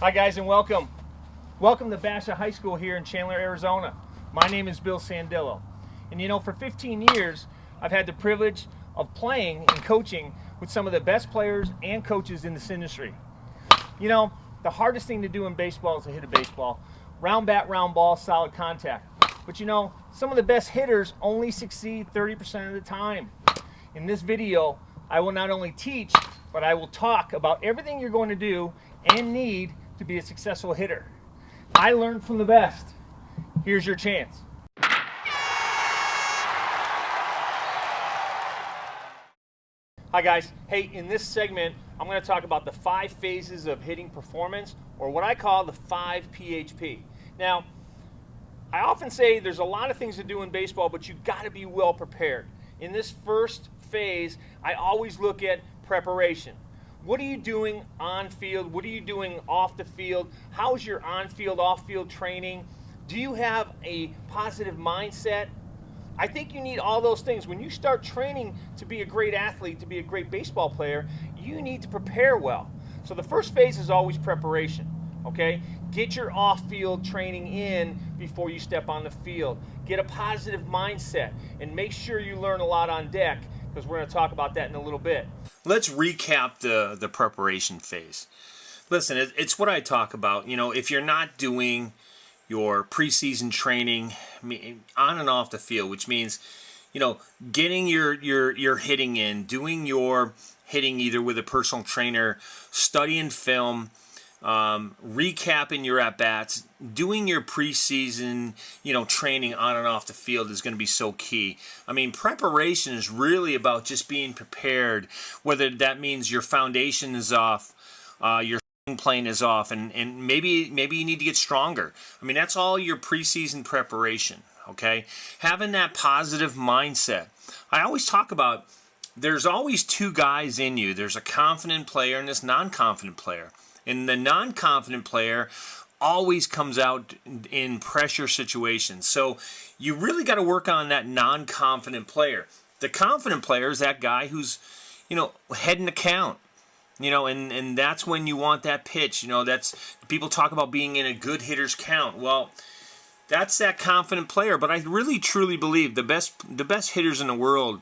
Hi guys and welcome. Welcome to Basha High School here in Chandler, Arizona. My name is Bill Sandillo. And you know, for 15 years, I've had the privilege of playing and coaching with some of the best players and coaches in this industry. You know, the hardest thing to do in baseball is to hit a baseball. Round bat, round ball, solid contact. But you know, some of the best hitters only succeed 30% of the time. In this video, I will not only teach, but I will talk about everything you're going to do and need to be a successful hitter. I learned from the best. Here's your chance. Hi guys. Hey, in this segment, I'm going to talk about the 5 phases of hitting performance, or what I call the 5 PHP. Now, I often say there's a lot of things to do in baseball, but you've got to be well prepared. In this first phase, I always look at preparation. What are you doing on field? What are you doing off the field? How's your on-field, off-field training? Do you have a positive mindset? I think you need all those things. When you start training to be a great athlete, to be a great baseball player, you need to prepare well. So the first phase is always preparation, okay? Get your off-field training in before you step on the field. Get a positive mindset and make sure you learn a lot on deck, because we're going to talk about that in a little bit. Let's recap the preparation phase. Listen, it's what I talk about. You know, if you're not doing your preseason training on and off the field, which means, you know, getting your hitting in, doing your hitting either with a personal trainer, studying film, recapping your at-bats, doing your preseason, training on and off the field is going to be so key. I mean, preparation is really about just being prepared, whether that means your foundation is off, your plane is off, and maybe you need to get stronger. I mean, that's all your preseason preparation, okay? Having that positive mindset. I always talk about there's always 2 guys in you. There's a confident player and this non-confident player. And the non-confident player always comes out in pressure situations. So you really got to work on that non-confident player. The confident player is that guy who's, heading the count. And that's when you want that pitch. That's, people talk about being in a good hitter's count. Well, that's that confident player. But I really truly believe the best hitters in the world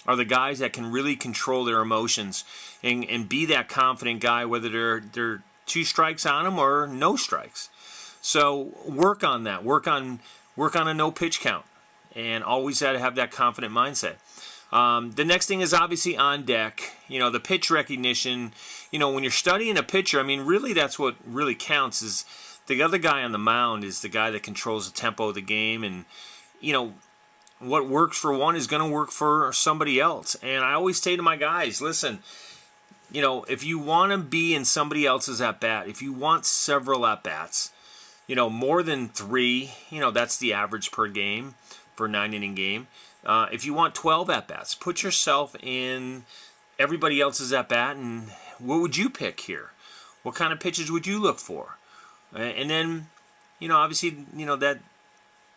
are the guys that can really control their emotions and be that confident guy, whether they're 2 strikes on them or no strikes. So work on that. Work on a no pitch count, and always got to have that confident mindset. The next thing is obviously on deck. The pitch recognition. When you're studying a pitcher, I mean, really that's what really counts. Is the other guy on the mound is the guy that controls the tempo of the game, and what works for one is going to work for somebody else. And I always say to my guys, listen, if you want to be in somebody else's at-bat, if you want several at-bats, more than 3, that's the average per game for a 9-inning game. If you want 12 at-bats, put yourself in everybody else's at-bat, and what would you pick here? What kind of pitches would you look for? And then, obviously,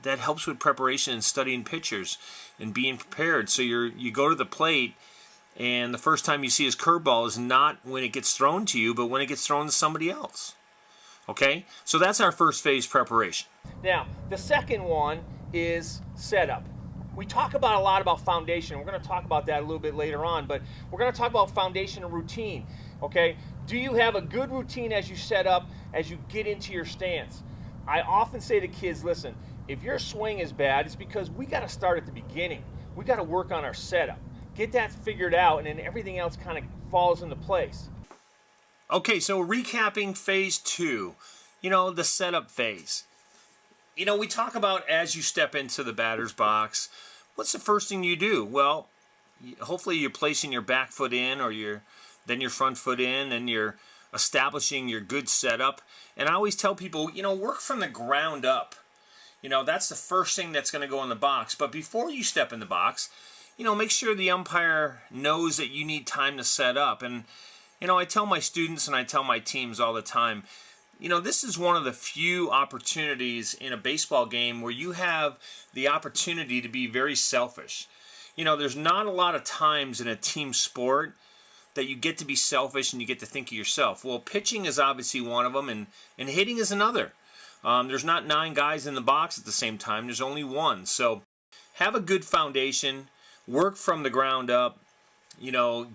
that helps with preparation and studying pitchers and being prepared. So you go to the plate, and the first time you see his curveball is not when it gets thrown to you, but when it gets thrown to somebody else. Okay? So that's our first phase preparation. Now, the second one is setup. We talk a lot about foundation. We're going to talk about that a little bit later on, but we're going to talk about foundation and routine. Okay? Do you have a good routine as you set up, as you get into your stance? I often say to kids, listen, if your swing is bad, it's because we got to start at the beginning. We got to work on our setup. Get that figured out, and then everything else kind of falls into place. Okay, so recapping phase 2, the setup phase. We talk about as you step into the batter's box, what's the first thing you do? Well, hopefully you're placing your back foot in, or then your front foot in, and you're establishing your good setup. And I always tell people, work from the ground up. That's the first thing that's going to go in the box. But before you step in the box, make sure the umpire knows that you need time to set up. And, I tell my students and I tell my teams all the time, this is one of the few opportunities in a baseball game where you have the opportunity to be very selfish. There's not a lot of times in a team sport that you get to be selfish and you get to think of yourself. Well, pitching is obviously one of them, and hitting is another. There's not 9 guys in the box at the same time. There's only one. So have a good foundation. Work from the ground up.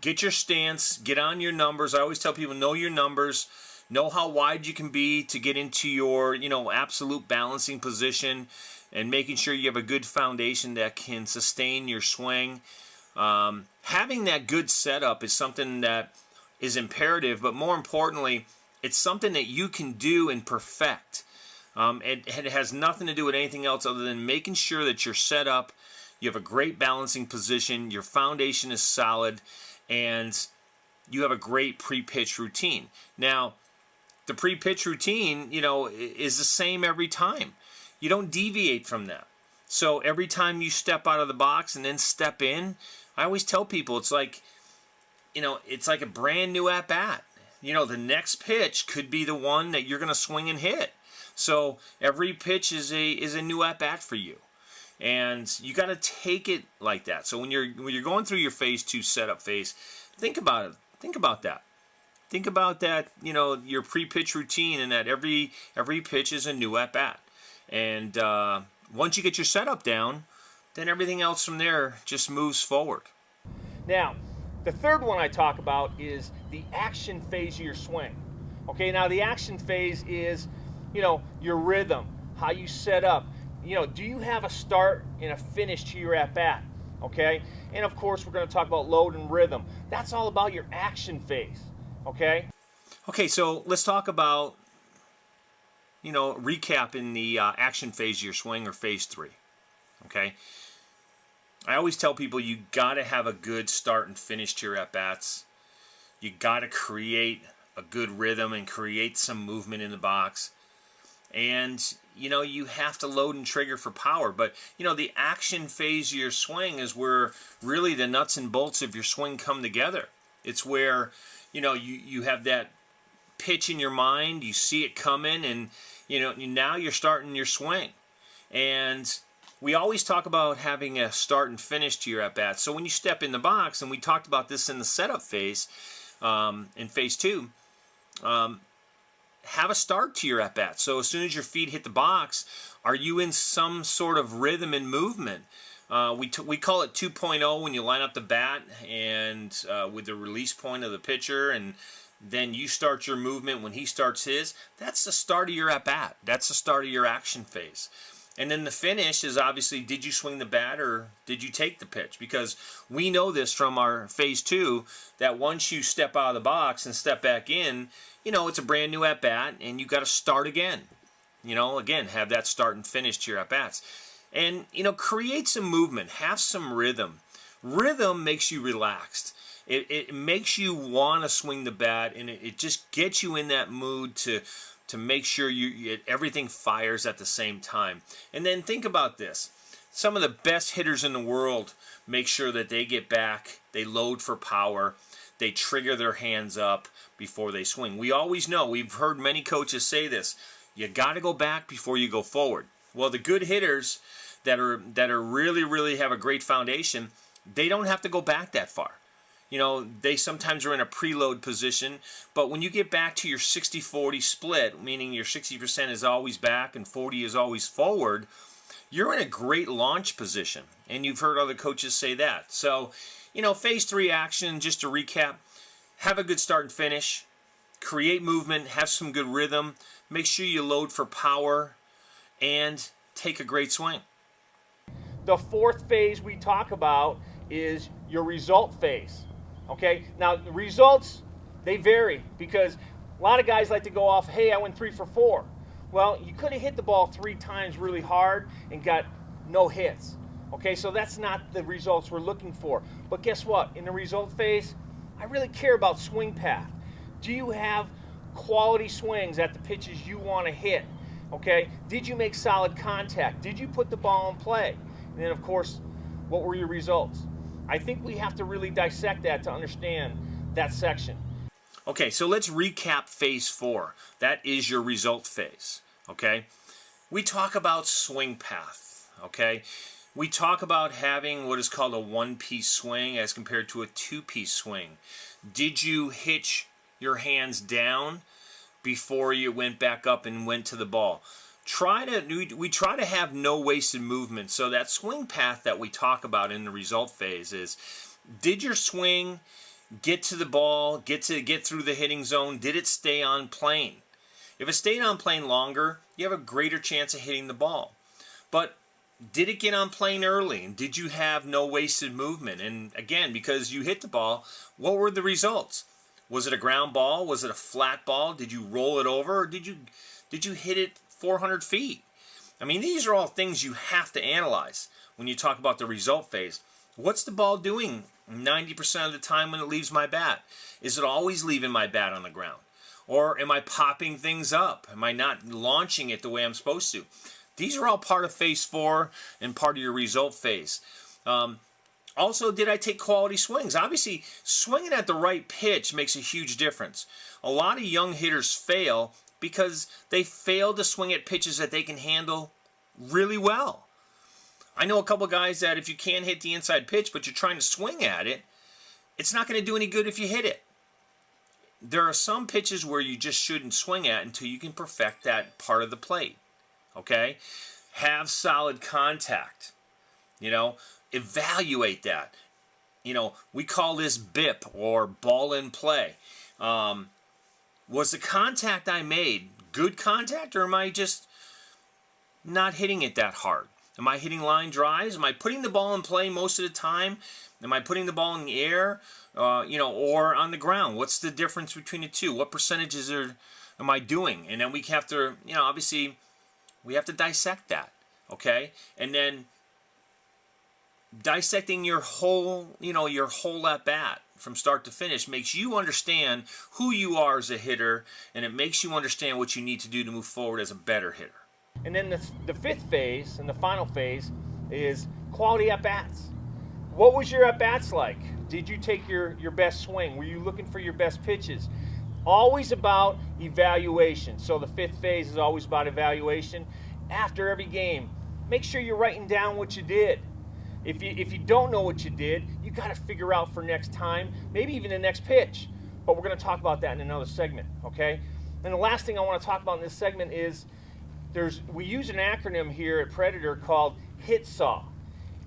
Get your stance. Get on your numbers. I always tell people, know your numbers. Know how wide you can be to get into your, absolute balancing position, and making sure you have a good foundation that can sustain your swing. Having that good setup is something that is imperative, but more importantly, it's something that you can do and perfect. It has nothing to do with anything else other than making sure that you're set up, you have a great balancing position, your foundation is solid, and you have a great pre-pitch routine. Now, the pre-pitch routine, is the same every time. You don't deviate from that. So every time you step out of the box and then step in, I always tell people it's like a brand new at-bat. The next pitch could be the one that you're going to swing and hit. So every pitch is a new at-bat for you. And you got to take it like that. So when you're going through your phase 2 setup phase, think about it. Think about that. Think about that, your pre-pitch routine, and that every pitch is a new at-bat. And once you get your setup down, then everything else from there just moves forward. Now, the third one I talk about is the action phase of your swing. Okay, now the action phase is, your rhythm, how you set up. Do you have a start and a finish to your at-bat? Okay, and of course we're going to talk about load and rhythm. That's all about your action phase. Okay, so let's talk about, recapping the action phase of your swing, or phase 3. Okay, I always tell people you got to have a good start and finish to your at-bats. You got to create a good rhythm and create some movement in the box. And, you have to load and trigger for power. But, the action phase of your swing is where really the nuts and bolts of your swing come together. It's where, you have that pitch in your mind, you see it coming, and, now you're starting your swing. And we always talk about having a start and finish to your at-bat. So when you step in the box, and we talked about this in the setup phase, in phase 2, have a start to your at-bat. So as soon as your feet hit the box, are you in some sort of rhythm and movement? We call it 2.0 when you line up the bat and with the release point of the pitcher, and then you start your movement when he starts his. That's the start of your at-bat. That's the start of your action phase. And then the finish is obviously, did you swing the bat or did you take the pitch? Because we know this from our phase 2, that once you step out of the box and step back in, it's a brand new at-bat, and you got to start again. Again, have that start and finish to your at-bats. And, create some movement. Have some rhythm. Rhythm makes you relaxed. It makes you want to swing the bat, and it just gets you in that mood to make sure everything fires at the same time. And then think about this. Some of the best hitters in the world make sure that they get back, they load for power, they trigger their hands up before they swing. We always know, we've heard many coaches say this, you got to go back before you go forward. Well, the good hitters that are really have a great foundation, they don't have to go back that far. They sometimes are in a preload position, but when you get back to your 60-40 split, meaning your 60% is always back and 40 is always forward, you're in a great launch position. And you've heard other coaches say that. So, phase 3 action, just to recap, have a good start and finish, create movement, have some good rhythm, make sure you load for power, and take a great swing. The fourth phase we talk about is your result phase. Okay, now the results, they vary because a lot of guys like to go off, hey, I went 3 for 4. Well, you could have hit the ball 3 times really hard and got no hits. Okay, so that's not the results we're looking for. But guess what? In the result phase, I really care about swing path. Do you have quality swings at the pitches you want to hit? Okay, did you make solid contact? Did you put the ball in play? And then, of course, what were your results? I think we have to really dissect that to understand that section. Okay, so let's recap phase 4. That is your result phase, okay? We talk about swing path, okay? We talk about having what is called a one-piece swing as compared to a two-piece swing. Did you hitch your hands down before you went back up and went to the ball? We try to have no wasted movement. So that swing path that we talk about in the result phase is, did your swing get to the ball, get through the hitting zone? Did it stay on plane? If it stayed on plane longer, you have a greater chance of hitting the ball. But did it get on plane early? And did you have no wasted movement? And again, because you hit the ball, what were the results? Was it a ground ball? Was it a flat ball? Did you roll it over? Or did you hit it 400 feet? I mean, these are all things you have to analyze when you talk about the result phase. What's the ball doing 90% of the time when it leaves my bat? Is it always leaving my bat on the ground? Or am I popping things up? Am I not launching it the way I'm supposed to? These are all part of phase 4 and part of your result phase. Also, did I take quality swings? Obviously, swinging at the right pitch makes a huge difference. A lot of young hitters fail because they fail to swing at pitches that they can handle really well. I know a couple guys that if you can't hit the inside pitch, but you're trying to swing at it, it's not going to do any good if you hit it. There are some pitches where you just shouldn't swing at until you can perfect that part of the plate. Okay? Have solid contact. Evaluate that. We call this BIP, or ball in play. Was the contact I made good contact, or am I just not hitting it that hard? Am I hitting line drives? Am I putting the ball in play most of the time? Am I putting the ball in the air, or on the ground? What's the difference between the two? What percentages am I doing? And then we have to, obviously, we have to dissect that, okay? And then dissecting your whole at bat from start to finish makes you understand who you are as a hitter, and it makes you understand what you need to do to move forward as a better hitter. And then the fifth phase and the final phase is quality at-bats. What was your at-bats like? Did you take your best swing? Were you looking for your best pitches? Always about evaluation. So the fifth phase is always about evaluation. After every game, make sure you're writing down what you did. If you don't know what you did, you got to figure out for next time, maybe even the next pitch. But we're going to talk about that in another segment, okay? And the last thing I want to talk about in this segment is we use an acronym here at Predator called HTSAW,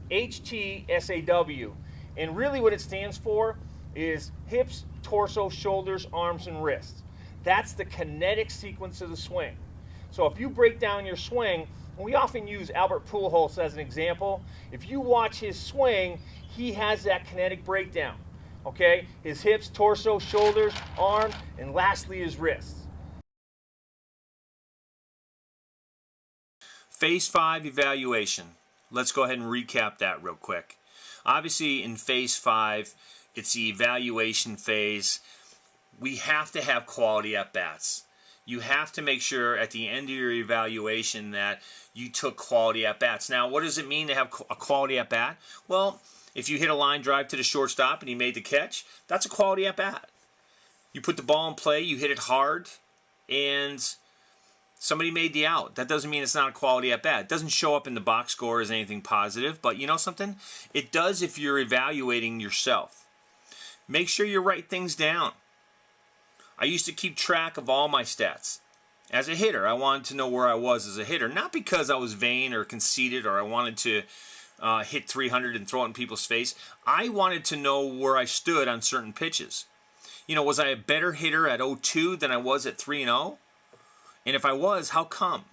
HTSAW. And really what it stands for is hips, torso, shoulders, arms, and wrists. That's the kinetic sequence of the swing. So if you break down your swing, and we often use Albert Pujols as an example. If you watch his swing, he has that kinetic breakdown. Okay? His hips, torso, shoulders, arms, and lastly his wrists. Phase 5 evaluation. Let's go ahead and recap that real quick. Obviously, in phase 5, it's the evaluation phase. We have to have quality at-bats. You have to make sure at the end of your evaluation that you took quality at-bats. Now, what does it mean to have a quality at-bat? Well, if you hit a line drive to the shortstop and he made the catch, that's a quality at-bat. You put the ball in play, you hit it hard, and somebody made the out. That doesn't mean it's not a quality at-bat. It doesn't show up in the box score as anything positive, but you know something? It does if you're evaluating yourself. Make sure you write things down. I used to keep track of all my stats. As a hitter, I wanted to know where I was as a hitter, not because I was vain or conceited or I wanted to hit 300 and throw it in people's face. I wanted to know where I stood on certain pitches. Was I a better hitter at 0-2 than I was at 3-0? And if I was, how come?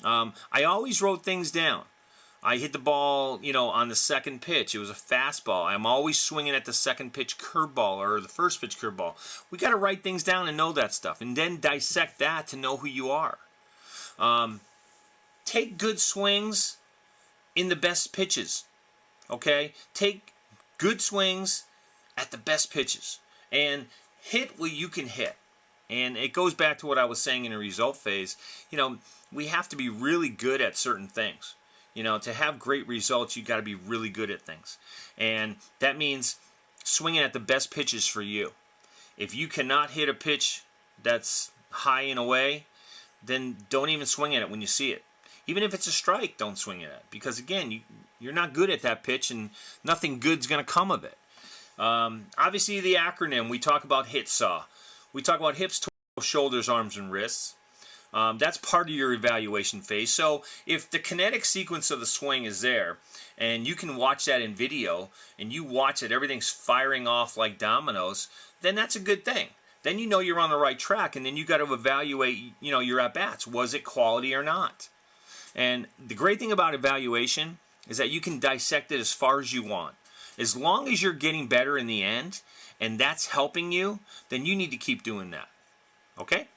I always wrote things down. I hit the ball, on the second pitch. It was a fastball. I'm always swinging at the second pitch curveball or the first pitch curveball. We got to write things down and know that stuff, and then dissect that to know who you are. Take good swings in the best pitches. Okay? Take good swings at the best pitches and hit what you can hit. And it goes back to what I was saying in the result phase. We have to be really good at certain things. To have great results, you got to be really good at things. And that means swinging at the best pitches for you. If you cannot hit a pitch that's high and away, then don't even swing at it when you see it. Even if it's a strike, don't swing it at, because again, you're not good at that pitch, and nothing good's going to come of it. Obviously, the acronym, we talk about hit saw. We talk about hips, torso, shoulders, arms, and wrists. That's part of your evaluation phase. So if the kinetic sequence of the swing is there, and you can watch that in video, and you watch it, everything's firing off like dominoes, then that's a good thing. Then you know you're on the right track, and then you got to evaluate, your at-bats. Was it quality or not? And the great thing about evaluation is that you can dissect it as far as you want. As long as you're getting better in the end, and that's helping you, then you need to keep doing that. Okay?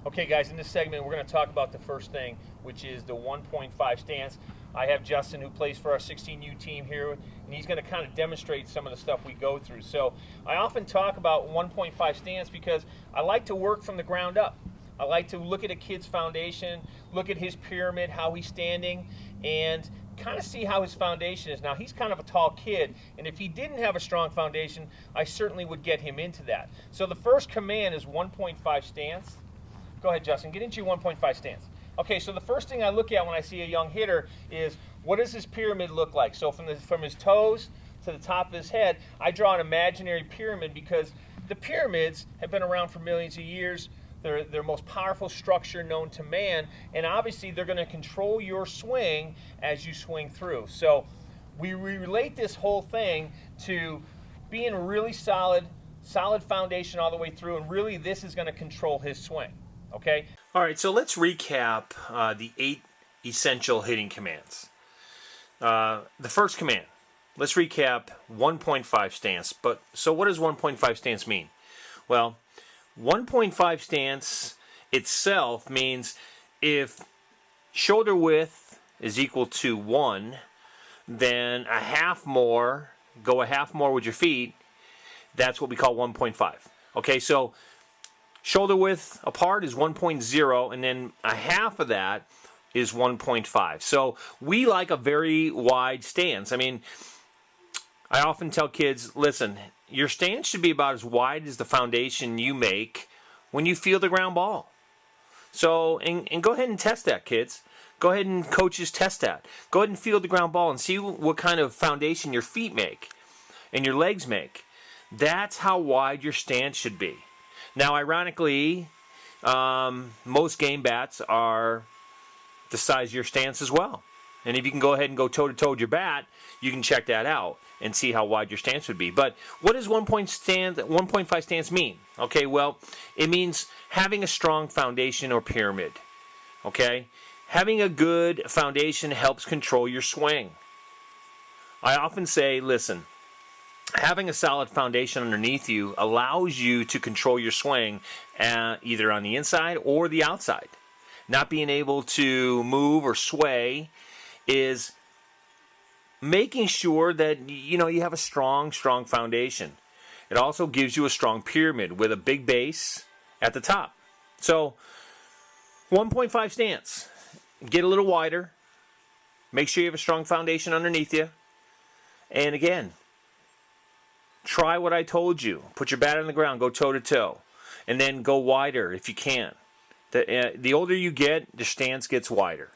Okay guys, in this segment we're going to talk about the first thing, which is the 1.5 stance. I have Justin, who plays for our 16U team here, and he's going to kind of demonstrate some of the stuff we go through. So I often talk about 1.5 stance because I like to work from the ground up. I like to look at a kid's foundation, look at his pyramid, how he's standing, and kind of see how his foundation is. Now, he's kind of a tall kid, and if he didn't have a strong foundation, I certainly would get him into that. So the first command is 1.5 stance. Go ahead, Justin, get into your 1.5 stance. Okay, so the first thing I look at when I see a young hitter is, what does his pyramid look like? So from his toes to the top of his head, I draw an imaginary pyramid because the pyramids have been around for millions of years. They're the most powerful structure known to man, and obviously they're going to control your swing as you swing through. So we relate this whole thing to being a really solid foundation all the way through, and really this is going to control his swing. Okay? All right, so let's recap the 8 essential hitting commands. The first command, let's recap 1.5 stance. So what does 1.5 stance mean? Well, 1.5 stance itself means if shoulder width is equal to 1, then go a half more with your feet. That's what we call 1.5. Okay, so shoulder width apart is 1.0, and then a half of that is 1.5. So we like a very wide stance. I mean, I often tell kids, listen, your stance should be about as wide as the foundation you make when you feel the ground ball. So, and go ahead and test that, kids. Go ahead and coaches test that. Go ahead and feel the ground ball and see what kind of foundation your feet make and your legs make. That's how wide your stance should be. Now, ironically, most game bats are the size of your stance as well. And if you can go ahead and go toe-to-toe with your bat, you can check that out and see how wide your stance would be. But what does 1.5 stance mean? Okay, well, it means having a strong foundation or pyramid. Okay? Having a good foundation helps control your swing. I often say, listen, having a solid foundation underneath you allows you to control your swing either on the inside or the outside. Not being able to move or sway is making sure that you have a strong foundation. It also gives you a strong pyramid with a big base at the top. So 1.5 stance. Get a little wider. Make sure you have a strong foundation underneath you. And again, try what I told you. Put your bat on the ground, go toe-to-toe. And then go wider if you can. The older you get, the stance gets wider.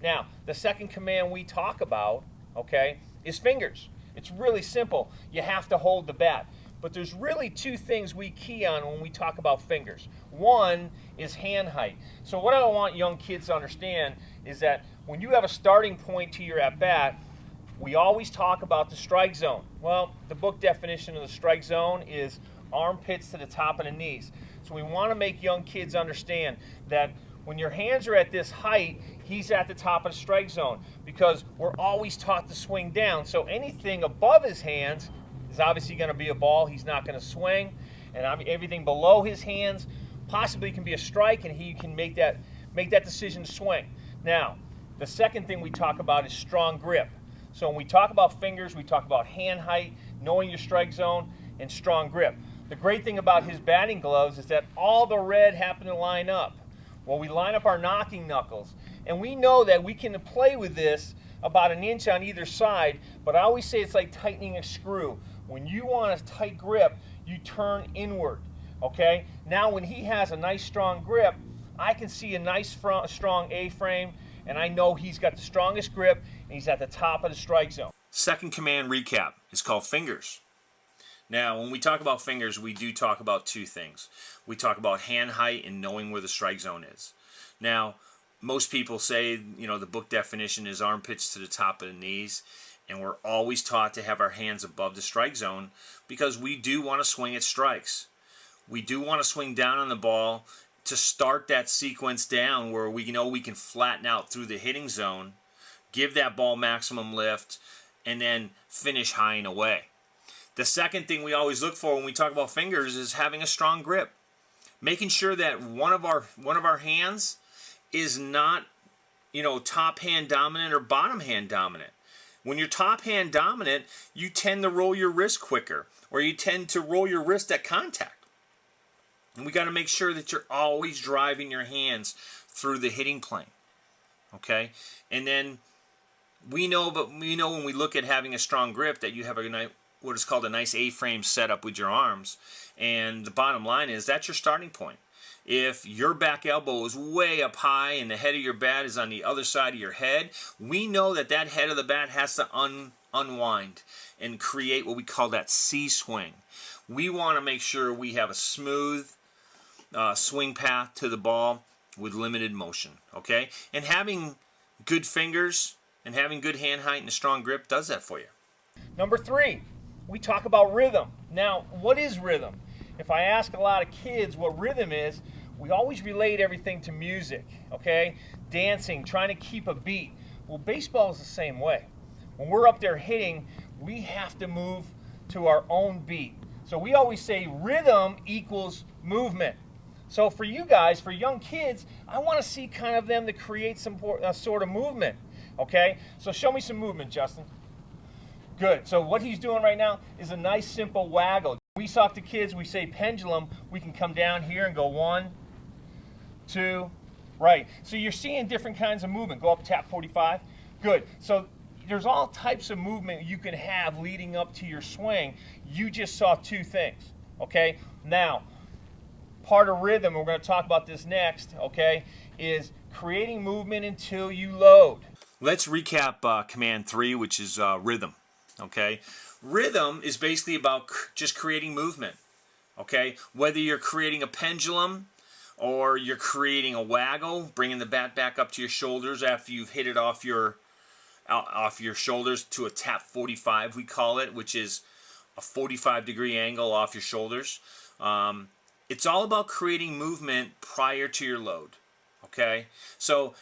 Now, the second command we talk about, okay, is fingers. It's really simple. You have to hold the bat. But there's really 2 things we key on when we talk about fingers. One is hand height. So what I want young kids to understand is that when you have a starting point to your at-bat, we always talk about the strike zone. Well, the book definition of the strike zone is armpits to the top of the knees. So we want to make young kids understand that when your hands are at this height, he's at the top of the strike zone, because we're always taught to swing down. So anything above his hands is obviously going to be a ball. He's not going to swing. And everything below his hands possibly can be a strike, and he can make that decision to swing. Now, the second thing we talk about is strong grip. So when we talk about fingers, we talk about hand height, knowing your strike zone, and strong grip. The great thing about his batting gloves is that all the red happen to line up. Well, we line up our knocking knuckles, and we know that we can play with this about an inch on either side, but I always say it's like tightening a screw. When you want a tight grip, you turn inward. Okay? Now when he has a nice strong grip, I can see a nice strong A-frame, and I know he's got the strongest grip, and he's at the top of the strike zone. Second command recap is called fingers. Now, when we talk about fingers, we do talk about two things. We talk about hand height and knowing where the strike zone is. Now, most people say, the book definition is armpits to the top of the knees, and we're always taught to have our hands above the strike zone because we do want to swing at strikes. We do want to swing down on the ball to start that sequence down where we know we can flatten out through the hitting zone, give that ball maximum lift, and then finish high and away. The second thing we always look for when we talk about fingers is having a strong grip. Making sure that one of our hands is not, top hand dominant or bottom hand dominant. When you're top hand dominant, you tend to roll your wrist quicker, or you tend to roll your wrist at contact. And we got to make sure that you're always driving your hands through the hitting plane. Okay? And then we know when we look at having a strong grip that you have what is called a nice A-frame setup with your arms. And the bottom line is that's your starting point. If your back elbow is way up high and the head of your bat is on the other side of your head, we know that head of the bat has to unwind and create what we call that C-swing. We want to make sure we have a smooth swing path to the ball with limited motion, okay? And having good fingers and having good hand height and a strong grip does that for you. Number 3, we talk about rhythm. Now, what is rhythm? If I ask a lot of kids what rhythm is, we always relate everything to music, okay? Dancing, trying to keep a beat. Well, baseball is the same way. When we're up there hitting, we have to move to our own beat. So we always say rhythm equals movement. So for you guys, for young kids, I want to see kind of them to create some sort of movement, okay? So show me some movement, Justin. Good. So what he's doing right now is a nice simple waggle. We talk to kids, we say pendulum, we can come down here and go 1, 2, right. So you're seeing different kinds of movement. Go up, tap 45. Good. So there's all types of movement you can have leading up to your swing. You just saw 2 things, okay? Now, part of rhythm, we're going to talk about this next, okay, is creating movement until you load. Let's recap command 3, which is rhythm, okay? Rhythm is basically about just creating movement, okay? Whether you're creating a pendulum or you're creating a waggle, bringing the bat back up to your shoulders after you've hit it off your shoulders to a tap 45, we call it, which is a 45-degree angle off your shoulders. It's all about creating movement prior to your load, okay? So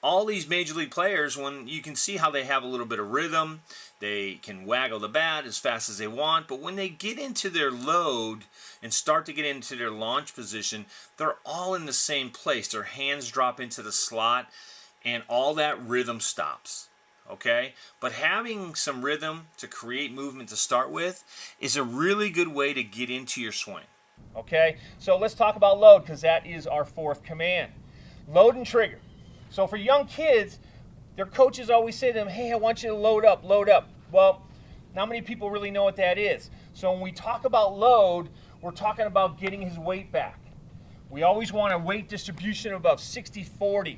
all these major league players, when you can see how they have a little bit of rhythm, they can waggle the bat as fast as they want, but when they get into their load and start to get into their launch position, they're all in the same place. Their hands drop into the slot, and all that rhythm stops, okay? But having some rhythm to create movement to start with is a really good way to get into your swing. Okay, so let's talk about load because that is our 4th command. Load and trigger. So for young kids, their coaches always say to them, hey, I want you to load up, load up. Well, not many people really know what that is. So when we talk about load, we're talking about getting his weight back. We always want a weight distribution of about 60-40,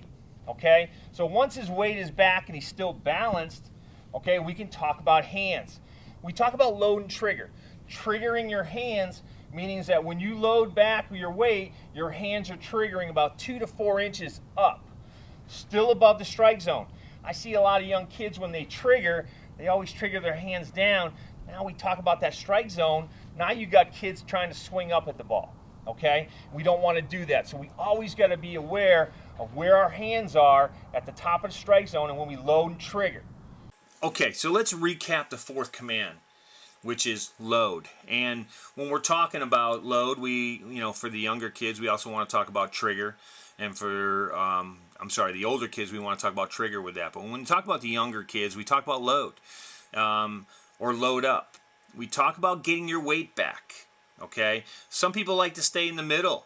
okay? So once his weight is back and he's still balanced, okay, we can talk about hands. We talk about load and trigger. Triggering your hands means that when you load back with your weight, your hands are triggering about 2 to 4 inches up, still above the strike zone. I see a lot of young kids when they trigger, they always trigger their hands down. Now we talk about that strike zone. Now you got kids trying to swing up at the ball, okay? We don't want to do that. So we always got to be aware of where our hands are at the top of the strike zone and when we load and trigger. Okay, so let's recap the 4th command, which is load. And when we're talking about load, we, for the younger kids, we also want to talk about trigger. And for, the older kids, we want to talk about trigger with that. But when we talk about the younger kids, we talk about load or load up. We talk about getting your weight back, okay? Some people like to stay in the middle,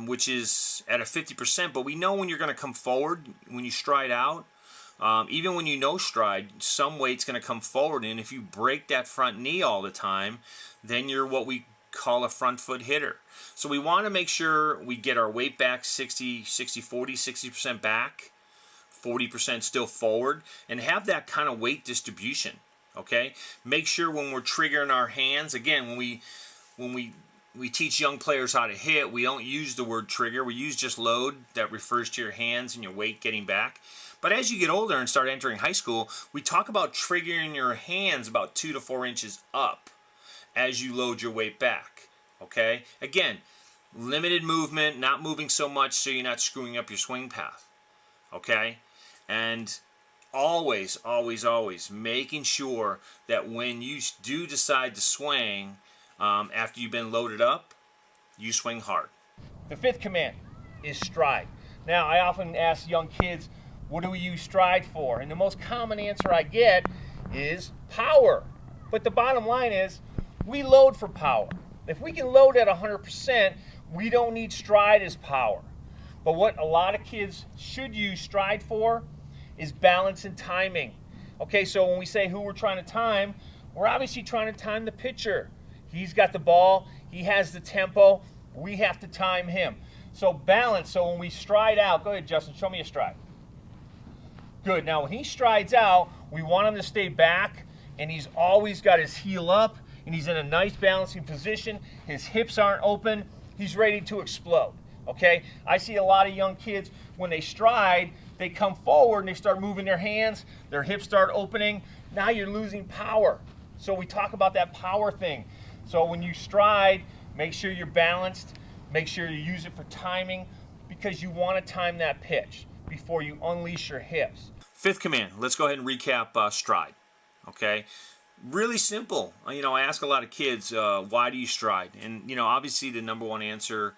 which is at a 50%. But we know when you're going to come forward, when you stride out, Even when you no stride, some weight's going to come forward, and if you break that front knee all the time, then you're what we call a front foot hitter. So we want to make sure we get our weight back 60, 40, 60% back, 40% still forward, and have that kind of weight distribution. Okay? Make sure when we're triggering our hands, again, when we teach young players how to hit, we don't use the word trigger. We use just load. That refers to your hands and your weight getting back. But as you get older and start entering high school, we talk about triggering your hands about 2 to 4 inches up as you load your weight back. Okay? Again, limited movement, not moving so much so you're not screwing up your swing path. Okay? And always, always, always making sure that when you do decide to swing, after you've been loaded up, you swing hard. The fifth command is stride. Now, I often ask young kids, what do we use stride for? And the most common answer I get is power. But the bottom line is, we load for power. If we can load at 100%, we don't need stride as power. But what a lot of kids should use stride for is balance and timing. Okay, so when we say who we're trying to time, we're obviously trying to time the pitcher. He's got the ball, he has the tempo, we have to time him. So balance, so when we stride out, go ahead Justin, show me a stride. Good, now when he strides out, we want him to stay back, and he's always got his heel up, and he's in a nice balancing position, his hips aren't open, he's ready to explode. Okay, I see a lot of young kids, when they stride, they come forward and they start moving their hands, their hips start opening, now you're losing power. So we talk about that power thing. So when you stride, make sure you're balanced, make sure you use it for timing, because you want to time that pitch before you unleash your hips. Fifth command, let's go ahead and recap stride. Okay, really simple. I ask a lot of kids, why do you stride? And obviously the number one answer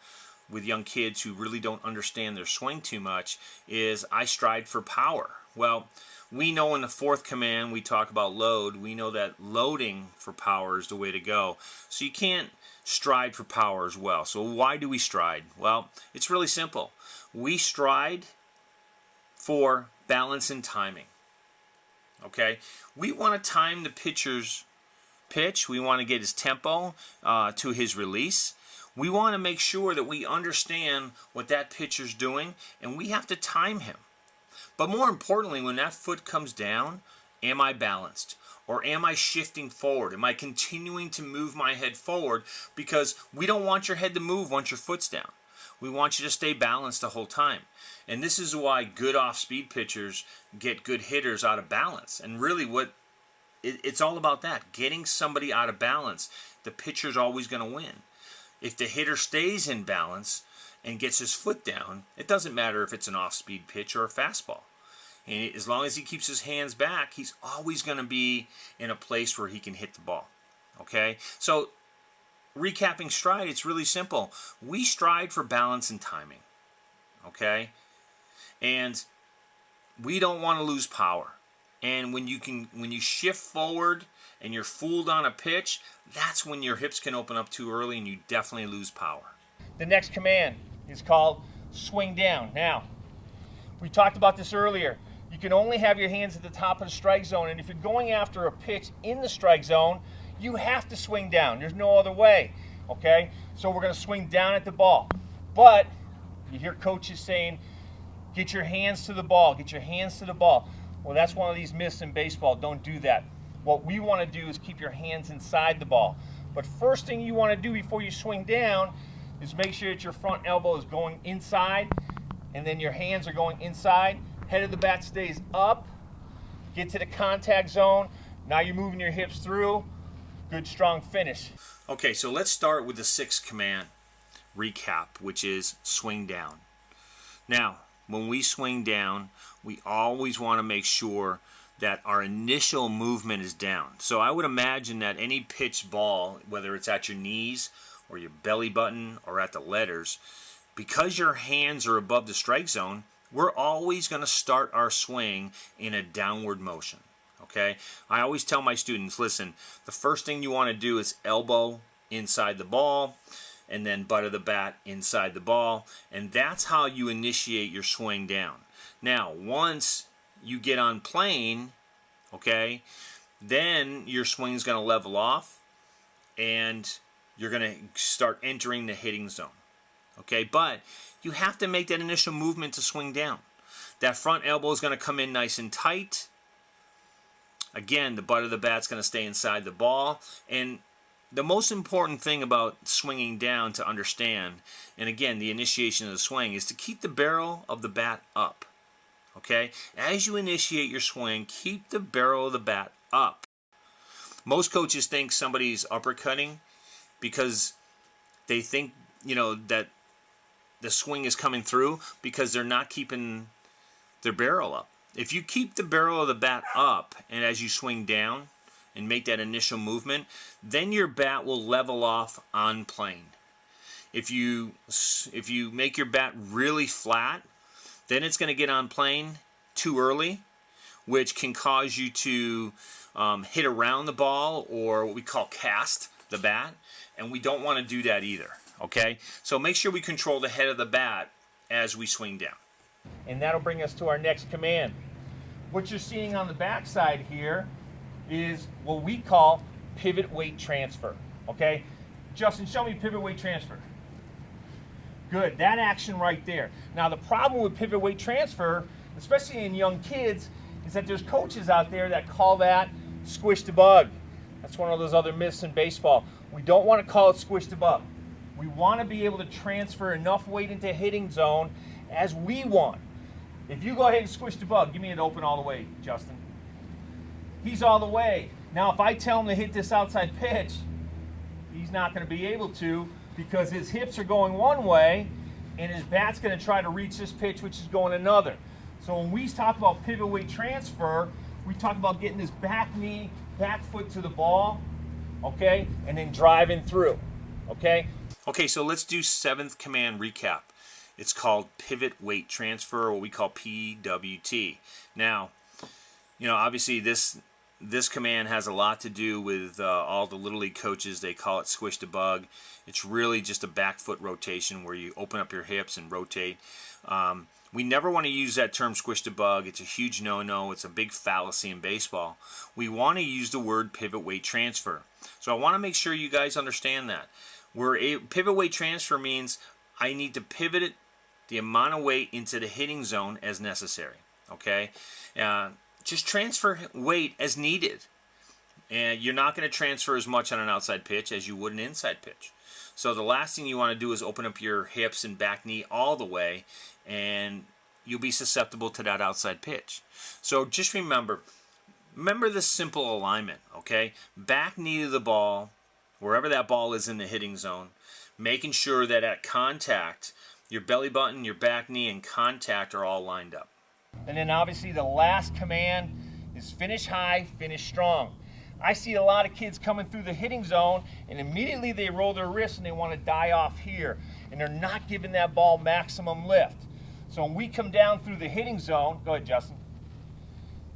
with young kids who really don't understand their swing too much is I stride for power. Well, we know in the fourth command we talk about load. We know that loading for power is the way to go. So you can't stride for power as well. So why do we stride? Well, it's really simple. We stride for balance and timing. Okay? We want to time the pitcher's pitch. We want to get his tempo to his release. We want to make sure that we understand what that pitcher's doing, and we have to time him. But more importantly, when that foot comes down, am I balanced? Or am I shifting forward? Am I continuing to move my head forward? Because we don't want your head to move once your foot's down. We want you to stay balanced the whole time. And this is why good off-speed pitchers get good hitters out of balance. And really it's all about that, getting somebody out of balance. The pitcher's always going to win. If the hitter stays in balance and gets his foot down, it doesn't matter if it's an off-speed pitch or a fastball. And as long as he keeps his hands back, he's always going to be in a place where he can hit the ball. Okay? So, recapping stride, it's really simple. We stride for balance and timing. Okay? And we don't want to lose power. And when you shift forward and you're fooled on a pitch, that's when your hips can open up too early and you definitely lose power. The next command is called swing down. Now, we talked about this earlier. You can only have your hands at the top of the strike zone, and if you're going after a pitch in the strike zone, you have to swing down. There's no other way, okay? So we're going to swing down at the ball. But you hear coaches saying, get your hands to the ball, get your hands to the ball. Well, that's one of these myths in baseball. Don't do that. What we want to do is keep your hands inside the ball. But first thing you want to do before you swing down is make sure that your front elbow is going inside, and then your hands are going inside. Head of the bat stays up. Get to the contact zone. Now you're moving your hips through. Good, strong finish. Okay, so let's start with the sixth command recap, which is swing down. Now, when we swing down, we always want to make sure that our initial movement is down. So I would imagine that any pitched ball, whether it's at your knees or your belly button or at the letters, because your hands are above the strike zone, we're always going to start our swing in a downward motion. Okay? I always tell my students, listen, the first thing you want to do is elbow inside the ball, and then butt of the bat inside the ball, and that's how you initiate your swing down. Now, once you get on plane, okay, then your swing's going to level off and you're going to start entering the hitting zone. Okay, but you have to make that initial movement to swing down. That front elbow is going to come in nice and tight. Again, the butt of the bat's going to stay inside the ball. And the most important thing about swinging down to understand, and again, the initiation of the swing, is to keep the barrel of the bat up. Okay? As you initiate your swing, keep the barrel of the bat up. Most coaches think somebody's uppercutting because they think, that the swing is coming through because they're not keeping their barrel up. If you keep the barrel of the bat up and as you swing down and make that initial movement, then your bat will level off on plane. If you make your bat really flat, then it's going to get on plane too early, which can cause you to hit around the ball, or what we call cast the bat, and we don't want to do that either. Okay, so make sure we control the head of the bat as we swing down. And that'll bring us to our next command. What you're seeing on the back side here is what we call pivot weight transfer. Okay, Justin, show me pivot weight transfer. Good, that action right there. Now the problem with pivot weight transfer, especially in young kids, is that there's coaches out there that call that squish the bug. That's one of those other myths in baseball. We don't want to call it squish the bug. We want to be able to transfer enough weight into hitting zone as we want. If you go ahead and squish the bug, give me it open all the way, Justin. He's all the way. Now, if I tell him to hit this outside pitch, he's not going to be able to because his hips are going one way and his bat's going to try to reach this pitch, which is going another. So when we talk about pivot weight transfer, we talk about getting this back knee, back foot to the ball, okay, and then driving through, okay? Okay, so let's do 7th command recap. It's called pivot weight transfer, or what we call PWT. Now, obviously this command has a lot to do with all the Little League coaches. They call it squish the bug. It's really just a back foot rotation where you open up your hips and rotate. We never want to use that term squish the bug. It's a huge no-no. It's a big fallacy in baseball. We want to use the word pivot weight transfer. So I want to make sure you guys understand that. Pivot weight transfer means I need to pivot it, the amount of weight into the hitting zone as necessary. Okay? Just transfer weight as needed. And you're not going to transfer as much on an outside pitch as you would an inside pitch. So the last thing you want to do is open up your hips and back knee all the way, and you'll be susceptible to that outside pitch. So just remember this simple alignment, okay? Back knee to the ball, wherever that ball is in the hitting zone, making sure that at contact, your belly button, your back knee, and contact are all lined up. And then obviously the last command is finish high, finish strong. I see a lot of kids coming through the hitting zone and immediately they roll their wrists and they want to die off here. And they're not giving that ball maximum lift. So when we come down through the hitting zone, go ahead, Justin.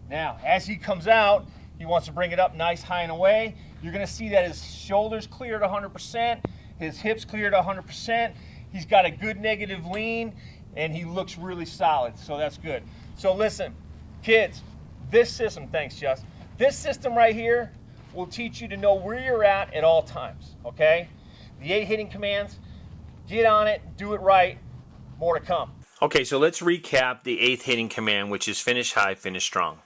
Now, as he comes out, he wants to bring it up nice, high, and away. You're going to see that his shoulders cleared 100%, his hips cleared 100%. He's got a good negative lean, and he looks really solid, so that's good. So listen, kids, this system, thanks, Jess. This system right here will teach you to know where you're at all times, okay? The 8 hitting commands, get on it, do it right, more to come. Okay, so let's recap the 8th hitting command, which is finish high, finish strong.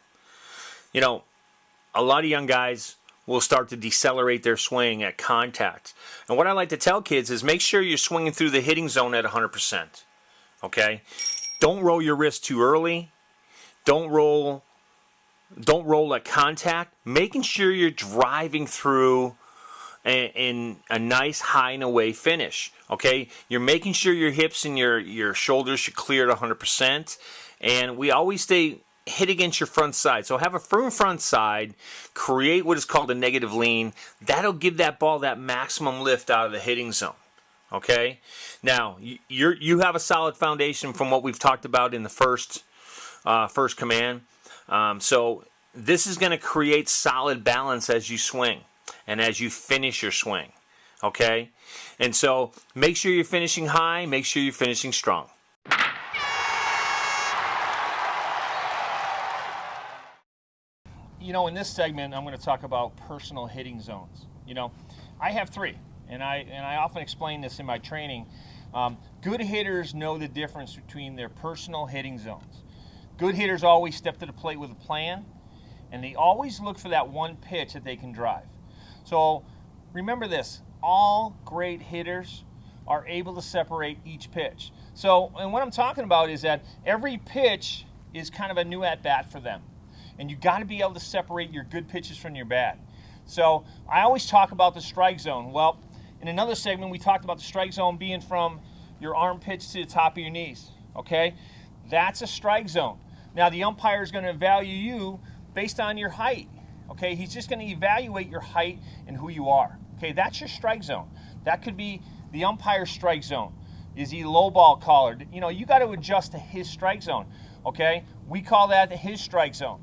A lot of young guys will start to decelerate their swing at contact. And what I like to tell kids is make sure you're swinging through the hitting zone at 100%, okay? Don't roll your wrist too early. Don't roll at contact. Making sure you're driving through in a nice high and away finish. Okay, you're making sure your hips and your shoulders should clear at 100%. And we always say hit against your front side. So have a firm front side. Create what is called a negative lean. That'll give that ball that maximum lift out of the hitting zone. Okay. Now you have a solid foundation from what we've talked about in the first command. So this is going to create solid balance as you swing and as you finish your swing. Okay? And so make sure you're finishing high, make sure you're finishing strong. in this segment, I'm going to talk about personal hitting zones. I have 3, and I often explain this in my training. Good hitters know the difference between their personal hitting zones. Good hitters always step to the plate with a plan, and they always look for that one pitch that they can drive. So remember this, all great hitters are able to separate each pitch. So, and what I'm talking about is that every pitch is kind of a new at-bat for them. And you got to be able to separate your good pitches from your bad. So I always talk about the strike zone. Well, in another segment, we talked about the strike zone being from your armpits to the top of your knees. Okay? That's a strike zone. Now, the umpire is going to evaluate you based on your height. Okay? He's just going to evaluate your height and who you are. Okay? That's your strike zone. That could be the umpire's strike zone. Is he low ball caller? You got to adjust to his strike zone. Okay? We call that his strike zone.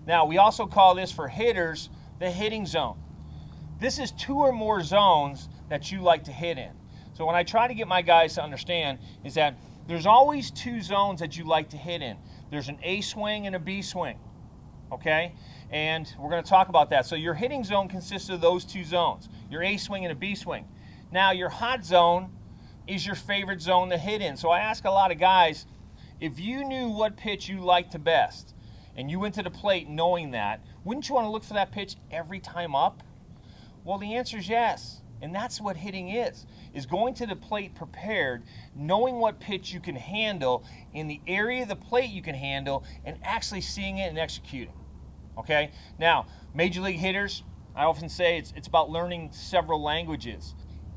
Now, we also call this for hitters the hitting zone. This is 2 or more zones that you like to hit in. So when I try to get my guys to understand is that there's always 2 zones that you like to hit in. There's an A swing and a B swing. Okay? And we're going to talk about that. So your hitting zone consists of those 2 zones, your A swing and a B swing. Now, your hot zone is your favorite zone to hit in. So I ask a lot of guys, if you knew what pitch you liked the best, and you went to the plate knowing that, wouldn't you want to look for that pitch every time up? Well, the answer is yes. And that's what hitting is going to the plate prepared, knowing what pitch you can handle in the area of the plate you can handle, and actually seeing it and executing. Okay? Now, major league hitters, I often say it's about learning several languages.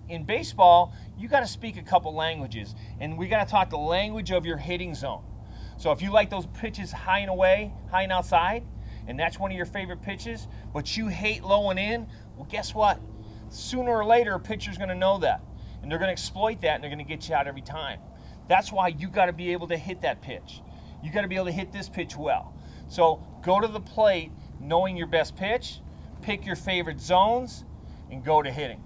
In baseball, you got to speak a couple languages, and we got to talk the language of your hitting zone. So if you like those pitches high and away, high and outside, and that's one of your favorite pitches, but you hate low and in, well, guess what? Sooner or later, a pitcher's going to know that, and they're going to exploit that, and they're going to get you out every time. That's why you got to be able to hit that pitch. You got to be able to hit this pitch well. So go to the plate knowing your best pitch, pick your favorite zones, and go to hitting.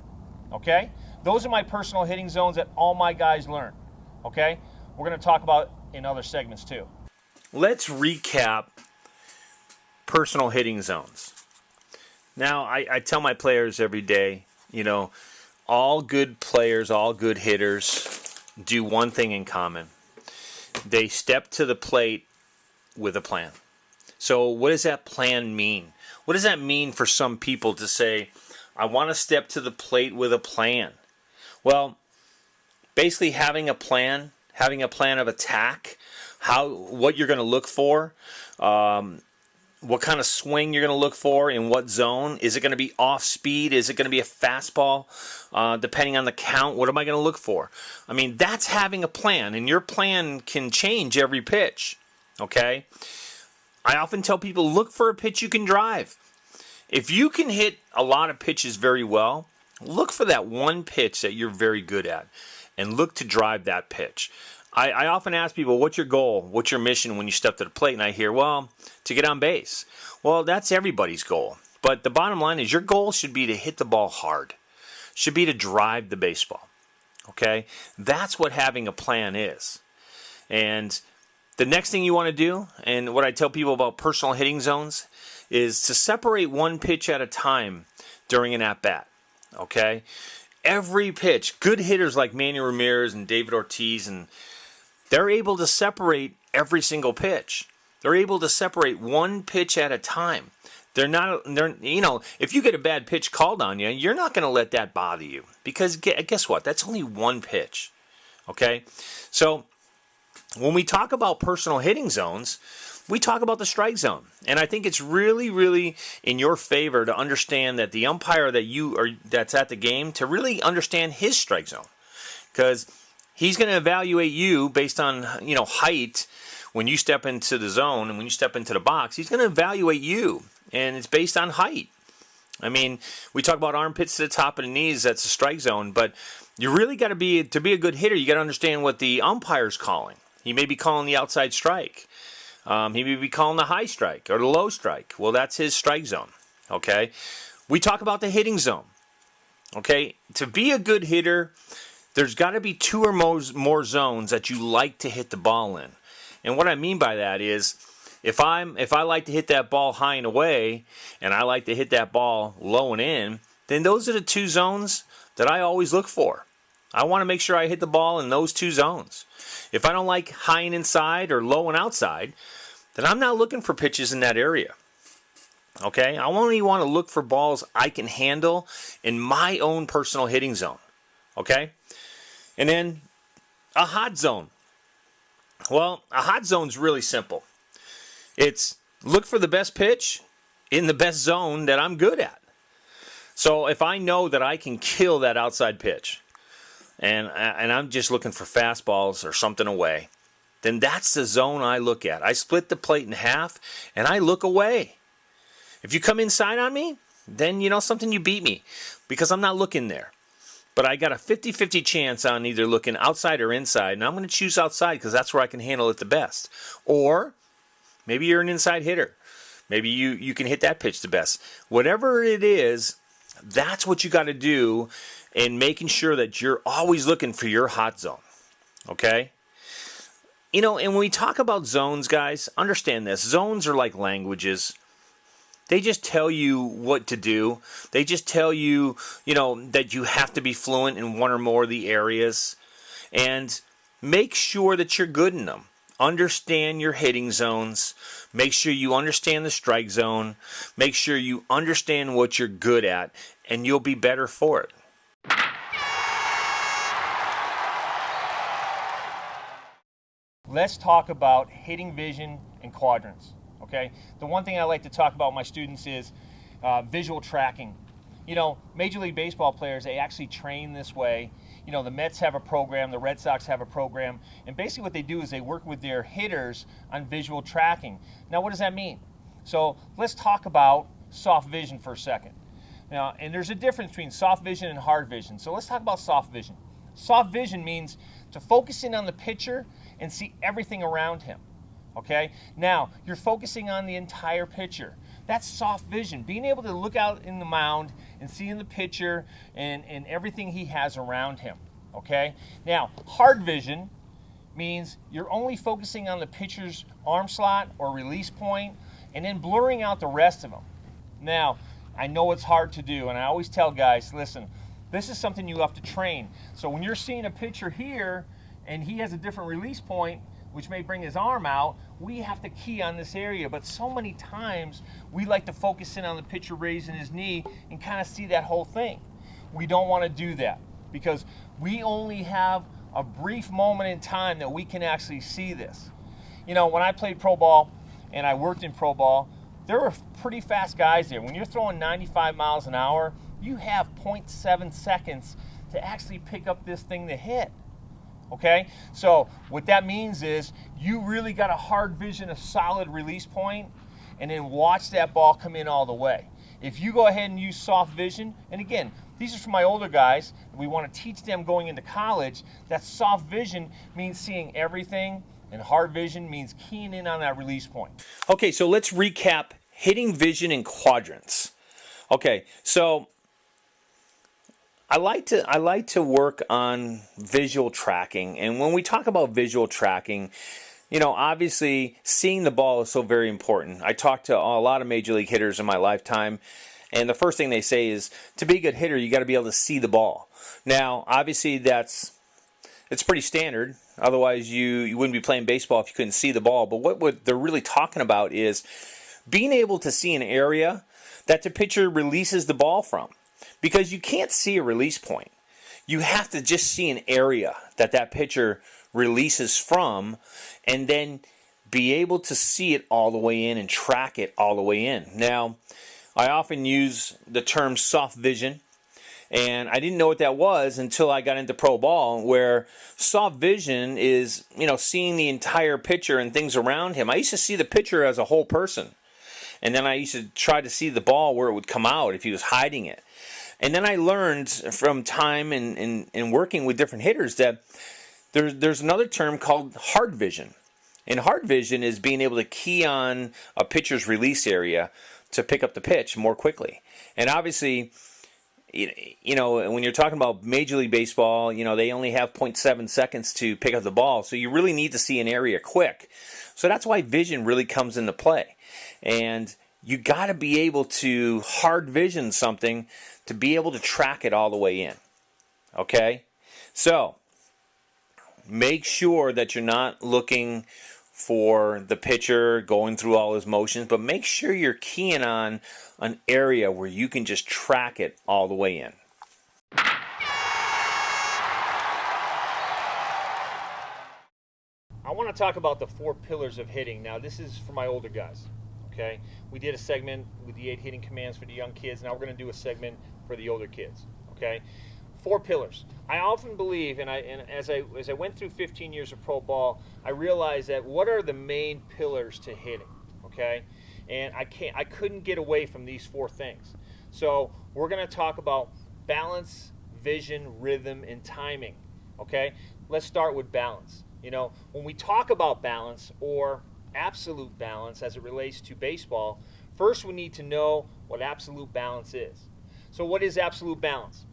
Okay? Those are my personal hitting zones that all my guys learn. Okay? We're going to talk about in other segments too. Let's recap personal hitting zones. Now, I tell my players every day, all good players, all good hitters do one thing in common. They step to the plate with a plan. So what does that plan mean? What does that mean for some people to say, I want to step to the plate with a plan? Well, basically having a plan of attack, what you're going to look for, what kind of swing you're going to look for, in what zone. Is it going to be off speed? Is it going to be a fastball? Depending on the count, what am I going to look for? I mean, that's having a plan, and your plan can change every pitch, okay? I often tell people, look for a pitch you can drive. If you can hit a lot of pitches very well, look for that one pitch that you're very good at, and look to drive that pitch. I often ask people, what's your goal? What's your mission when you step to the plate? And I hear, well, to get on base. Well, that's everybody's goal. But the bottom line is your goal should be to hit the ball hard. Should be to drive the baseball. Okay? That's what having a plan is. And the next thing you want to do, and what I tell people about personal hitting zones, is to separate one pitch at a time during an at-bat. Okay? Every pitch, good hitters like Manuel Ramirez and David Ortiz, and they're able to separate every single pitch. They're able to separate one pitch at a time. If you get a bad pitch called on you, you're not going to let that bother you, because guess what? That's only one pitch. Okay? So when we talk about personal hitting zones, we talk about the strike zone. And I think it's really, really in your favor to understand that the umpire that's at the game, to really understand his strike zone. Because he's going to evaluate you based on, height when you step into the zone and when you step into the box. He's going to evaluate you, and it's based on height. I mean, we talk about armpits to the top of the knees, that's a strike zone, but you really got to be a good hitter, you got to understand what the umpire's calling. He may be calling the outside strike. He may be calling the high strike or the low strike. Well, that's his strike zone. Okay? We talk about the hitting zone. Okay? To be a good hitter, there's got to be 2 or more zones that you like to hit the ball in. And what I mean by that is, If I like to hit that ball high and away, and I like to hit that ball low and in, then those are the two zones that I always look for. I want to make sure I hit the ball in those two zones. If I don't like high and inside or low and outside, then I'm not looking for pitches in that area. Okay? I only want to look for balls I can handle in my own personal hitting zone. Okay? And then a hot zone. Well, a hot zone's really simple. It's look for the best pitch in the best zone that I'm good at. So if I know that I can kill that outside pitch, and I'm just looking for fastballs or something away, then that's the zone I look at. I split the plate in half, and I look away. If you come inside on me, then you know something, you beat me, because I'm not looking there. But I got a 50-50 chance on either looking outside or inside, and I'm going to choose outside because that's where I can handle it the best. Or maybe you're an inside hitter. Maybe you can hit that pitch the best. Whatever it is, that's what you got to do in making sure that you're always looking for your hot zone. Okay? You know, and when we talk about zones, guys, understand this. Zones are like languages. They just tell you what to do. They just tell you, you know, that you have to be fluent in one or more of the areas. And make sure that you're good in them. Understand your hitting zones. Make sure you understand the strike zone. Make sure you understand what you're good at, and you'll be better for it. Let's talk about hitting vision and quadrants. Okay, the one thing I like to talk about with my students is visual tracking. You know, Major League Baseball players, they actually train this way. You know, the Mets have a program, the Red Sox have a program, and basically what they do is they work with their hitters on visual tracking. Now, what does that mean? So let's talk about soft vision for a second. Now, and there's a difference between soft vision and hard vision. So let's talk about soft vision. Soft vision means to focus in on the pitcher and see everything around him. Okay? Now, you're focusing on the entire pitcher. That's soft vision. Being able to look out in the mound and seeing the pitcher and everything he has around him. Okay? Now, hard vision means you're only focusing on the pitcher's arm slot or release point and then blurring out the rest of them. Now, I know it's hard to do, and I always tell guys, listen, this is something you have to train. So when you're seeing a pitcher here and he has a different release point, which may bring his arm out, we have to key on this area. But so many times, we like to focus in on the pitcher raising his knee and kind of see that whole thing. We don't want to do that because we only have a brief moment in time that we can actually see this. You know, when I played pro ball and I worked in pro ball, there were pretty fast guys there. When you're throwing 95 miles an hour, you have 0.7 seconds to actually pick up this thing to hit. Okay, so what that means is you really got a hard vision, a solid release point, and then watch that ball come in all the way. If you go ahead and use soft vision, and again, these are for my older guys, we want to teach them going into college that soft vision means seeing everything, and hard vision means keying in on that release point. Okay, so let's recap hitting vision in quadrants. Okay, so I like to work on visual tracking, and when we talk about visual tracking, you know, obviously seeing the ball is so very important. I talked to a lot of major league hitters in my lifetime, and the first thing they say is to be a good hitter, you got to be able to see the ball. Now, obviously it's pretty standard. Otherwise, you wouldn't be playing baseball if you couldn't see the ball. But what they're really talking about is being able to see an area that the pitcher releases the ball from. Because you can't see a release point. You have to just see an area that pitcher releases from and then be able to see it all the way in and track it all the way in. Now, I often use the term soft vision, and I didn't know what that was until I got into pro ball, where soft vision is, you know, seeing the entire pitcher and things around him. I used to see the pitcher as a whole person, and then I used to try to see the ball where it would come out if he was hiding it. And then I learned from time and working with different hitters that there's another term called hard vision. And hard vision is being able to key on a pitcher's release area to pick up the pitch more quickly. And obviously, you know, when you're talking about Major League Baseball, you know, they only have 0.7 seconds to pick up the ball, so you really need to see an area quick. So that's why vision really comes into play. And you got to be able to hard vision something to be able to track it all the way in. Okay? So, make sure that you're not looking for the pitcher going through all his motions, but make sure you're keying on an area where you can just track it all the way in. I want to talk about the 4 pillars of hitting. Now, this is for my older guys. Okay, we did a segment with the 8 hitting commands for the young kids. Now we're going to do a segment for the older kids. Okay, 4 pillars. I often believe, and as I went through 15 years of pro ball, I realized that what are the main pillars to hitting? Okay, and I couldn't get away from these 4 things. So we're going to talk about balance, vision, rhythm, and timing. Okay, let's start with balance. You know, when we talk about balance or absolute balance as it relates to baseball, first we need to know what absolute balance is. So what is absolute balance?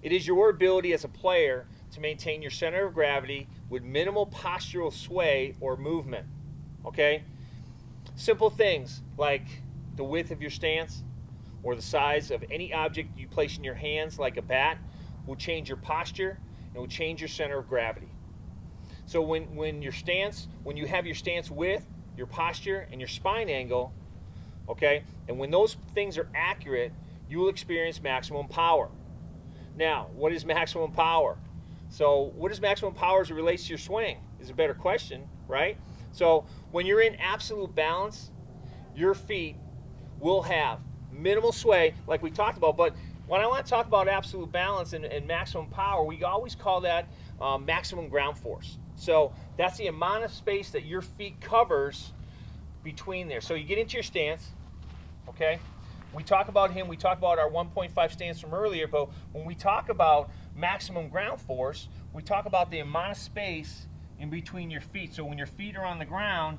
It is your ability as a player to maintain your center of gravity with minimal postural sway or movement. Okay? Simple things like the width of your stance or the size of any object you place in your hands like a bat will change your posture and will change your center of gravity. So when you have your stance width, your posture, and your spine angle, okay, and when those things are accurate, you will experience maximum power. Now, what is maximum power? So what is maximum power as it relates to your swing is a better question, right? So when you're in absolute balance, your feet will have minimal sway, like we talked about, but when I want to talk about absolute balance and maximum power, we always call that maximum ground force. So that's the amount of space that your feet covers between there. So you get into your stance, okay? We talk about our 1.5 stance from earlier, but when we talk about maximum ground force, we talk about the amount of space in between your feet. So when your feet are on the ground,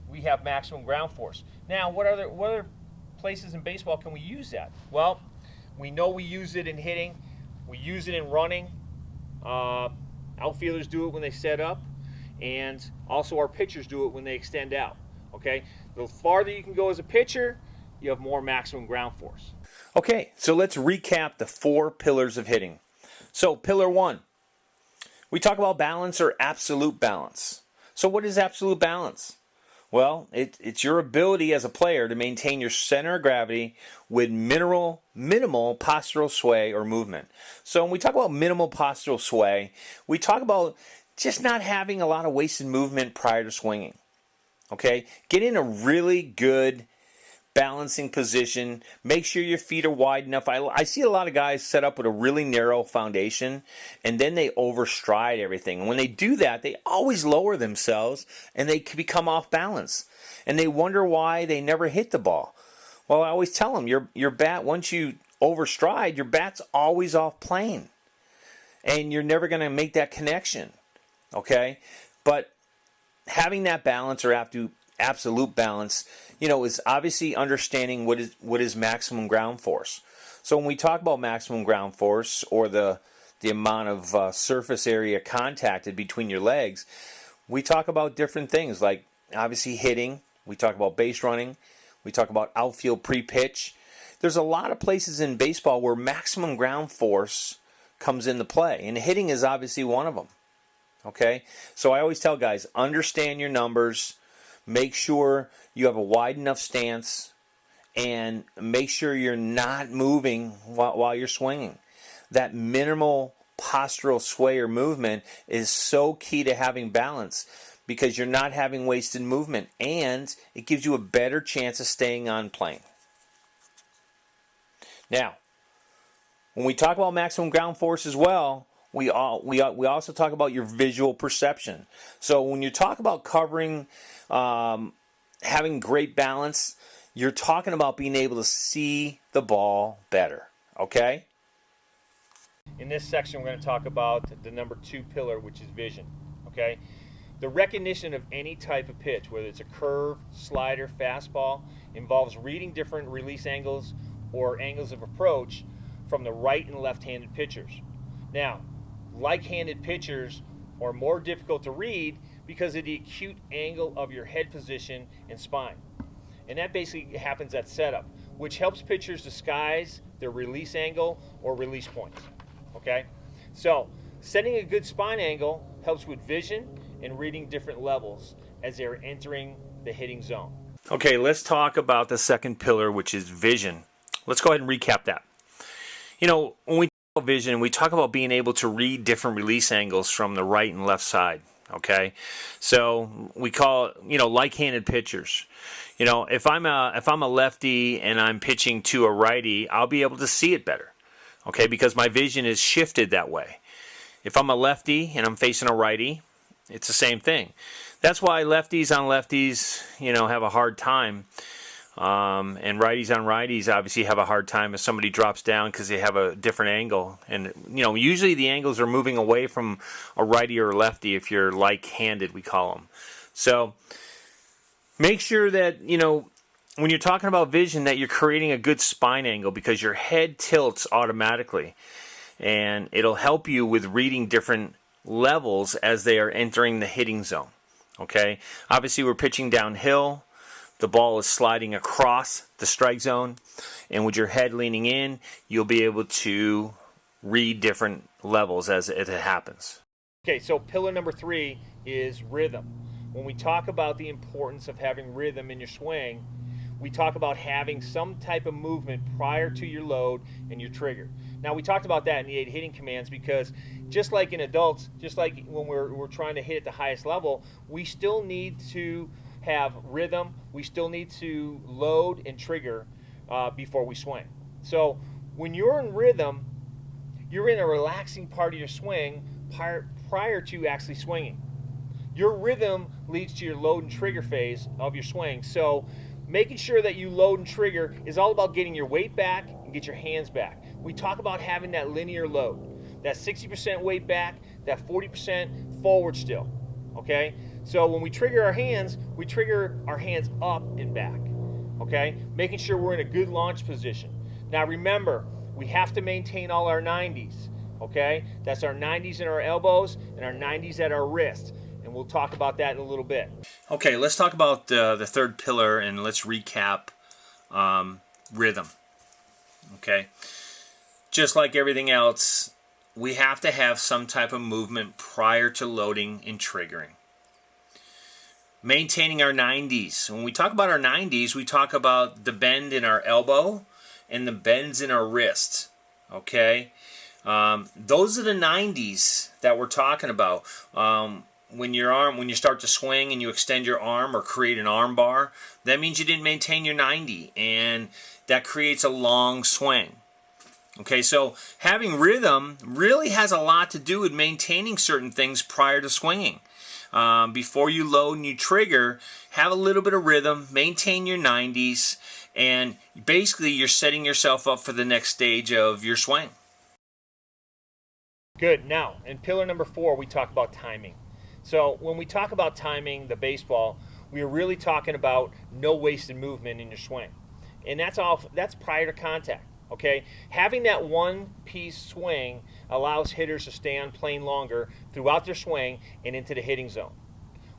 we have maximum ground force. Now, what other places in baseball can we use that? Well, we know we use it in hitting. We use it in running. Outfielders do it when they set up, and also our pitchers do it when they extend out. Okay, the farther you can go as a pitcher, you have more maximum ground force. Okay, so let's recap the 4 pillars of hitting. So pillar 1, we talk about balance or absolute balance. So what is absolute balance? Well, it's your ability as a player to maintain your center of gravity with minimal postural sway or movement. So when we talk about minimal postural sway, we talk about just not having a lot of wasted movement prior to swinging. Okay? Get in a really good balancing position. Make sure your feet are wide enough. I see a lot of guys set up with a really narrow foundation, and then they overstride everything. And when they do that, they always lower themselves, and they become off balance. And they wonder why they never hit the ball. Well, I always tell them, your bat, once you overstride, your bat's always off plane. And you're never going to make that connection. Okay? But having that balance or absolute balance, you know, is obviously understanding what is maximum ground force. So when we talk about maximum ground force or the amount of surface area contacted between your legs, we talk about different things like obviously hitting. We talk about base running. We talk about outfield pre-pitch. There's a lot of places in baseball where maximum ground force comes into play, and hitting is obviously one of them. Okay, so I always tell guys, understand your numbers. Make sure you have a wide enough stance, and make sure you're not moving while you're swinging. That minimal postural sway or movement is so key to having balance because you're not having wasted movement, and it gives you a better chance of staying on plane. Now, when we talk about maximum ground force as well, we also talk about your visual perception. So when you talk about covering, having great balance, you're talking about being able to see the ball better. Okay? In this section, we're going to talk about the number 2 pillar, which is vision. Okay? The recognition of any type of pitch, whether it's a curve, slider, fastball, involves reading different release angles or angles of approach from the right and left-handed pitchers. Now, like-handed pitchers are more difficult to read because of the acute angle of your head position and spine. And that basically happens at setup, which helps pitchers disguise their release angle or release points. Okay? So, setting a good spine angle helps with vision and reading different levels as they're entering the hitting zone. Okay, let's talk about the second pillar, which is vision. Let's go ahead and recap that. You know, when we talk about vision, we talk about being able to read different release angles from the right and left side. Okay, so we call it, like-handed pitchers. If I'm a lefty and I'm pitching to a righty, I'll be able to see it better. Okay, because my vision is shifted that way. If I'm a lefty and I'm facing a righty, it's the same thing. That's why lefties on lefties, have a hard time. And righties on righties obviously have a hard time if somebody drops down because they have a different angle. And, usually the angles are moving away from a righty or a lefty if you're like-handed, we call them. So make sure that, when you're talking about vision, that you're creating a good spine angle because your head tilts automatically. And it'll help you with reading different levels as they are entering the hitting zone. Okay? Obviously, we're pitching downhill. The ball is sliding across the strike zone, and with your head leaning in, you'll be able to read different levels as it happens. Okay, so pillar number 3 is rhythm. When we talk about the importance of having rhythm in your swing, we talk about having some type of movement prior to your load and your trigger. Now, we talked about that in the 8 hitting commands because just like in adults, just like when we're trying to hit at the highest level, we still need to have rhythm. We still need to load and trigger before we swing. So when you're in rhythm, you're in a relaxing part of your swing prior to actually swinging. Your rhythm leads to your load and trigger phase of your swing. So making sure that you load and trigger is all about getting your weight back and get your hands back. We talk about having that linear load, that 60% weight back, that 40% forward still. Okay? So when we trigger our hands up and back. Okay? Making sure we're in a good launch position. Now remember, we have to maintain all our 90s. Okay? That's our 90s in our elbows and our 90s at our wrist. And we'll talk about that in a little bit. Okay, let's talk about the third pillar and let's recap rhythm. Okay? Just like everything else, we have to have some type of movement prior to loading and triggering. Maintaining our 90s. When we talk about our 90s, we talk about the bend in our elbow and the bends in our wrist. Okay? Those are the 90s that we're talking about. When you start to swing and you extend your arm or create an arm bar, that means you didn't maintain your 90, and that creates a long swing. Okay, so having rhythm really has a lot to do with maintaining certain things prior to swinging. Before you load and you trigger, have a little bit of rhythm, maintain your 90s, and basically you're setting yourself up for the next stage of your swing. Good. Now, in pillar number 4, we talk about timing. So when we talk about timing the baseball, we are really talking about no wasted movement in your swing. And that's prior to contact. Okay? Having that one-piece swing allows hitters to stay on plane longer throughout their swing and into the hitting zone.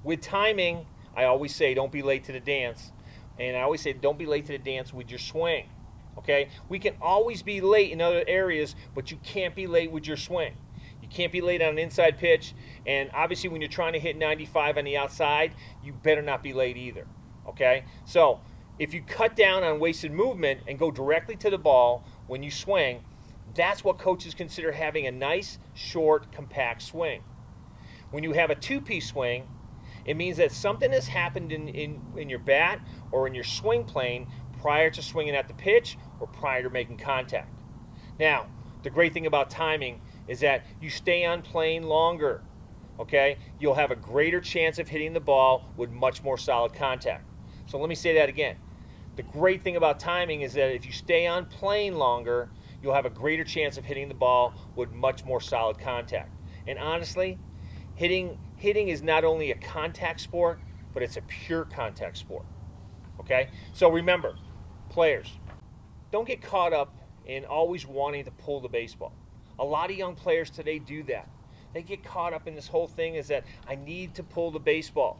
With timing, I always say don't be late to the dance. And I always say don't be late to the dance with your swing. Okay? We can always be late in other areas, but you can't be late with your swing. You can't be late on an inside pitch, and obviously when you're trying to hit 95 on the outside, you better not be late either. Okay? So if you cut down on wasted movement and go directly to the ball when you swing, that's what coaches consider having a nice, short, compact swing. When you have a two-piece swing, it means that something has happened in your bat or in your swing plane prior to swinging at the pitch or prior to making contact. Now, the great thing about timing is that you stay on plane longer. Okay? You'll have a greater chance of hitting the ball with much more solid contact. So let me say that again. The great thing about timing is that if you stay on plane longer, you'll have a greater chance of hitting the ball with much more solid contact. And honestly, hitting is not only a contact sport, but it's a pure contact sport. Okay? So remember, players, don't get caught up and always wanting to pull the baseball. A lot of young players today do that. They get caught up in this whole thing is that I need to pull the baseball.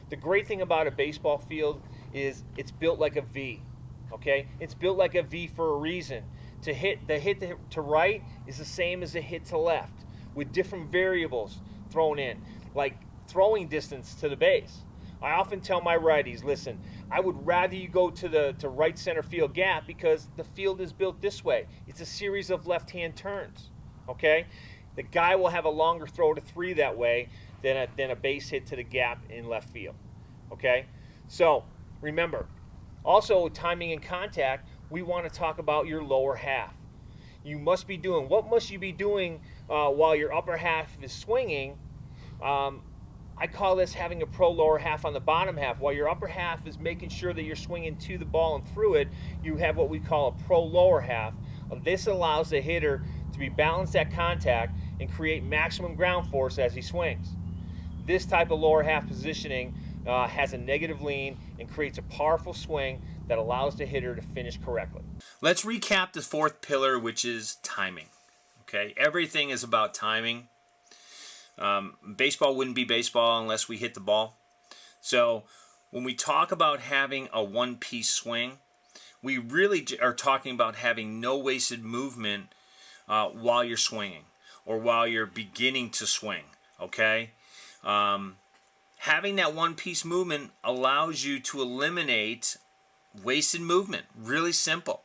The great thing about a baseball field is it's built like a V. Okay? It's built like a V for a reason. The hit to right is the same as the hit to left, with different variables thrown in, like throwing distance to the base. I often tell my righties, listen, I would rather you go to right center field gap because the field is built this way. It's a series of left-hand turns. Okay? The guy will have a longer throw to 3 that way than a base hit to the gap in left field. Okay? So, remember, also timing and contact, we want to talk about your lower half. What must you be doing while your upper half is swinging? I call this having a pro lower half on the bottom half. While your upper half is making sure that you're swinging to the ball and through it, you have what we call a pro lower half. This allows the hitter to be balanced at contact and create maximum ground force as he swings. This type of lower half positioning has a negative lean and creates a powerful swing that allows the hitter to finish correctly. Let's recap the 4th pillar, which is timing. Okay, everything is about timing. Baseball wouldn't be baseball unless we hit the ball. So when we talk about having a one-piece swing, we really are talking about having no wasted movement while you're swinging or while you're beginning to swing. Okay, having that one-piece movement allows you to eliminate wasted movement. Really simple.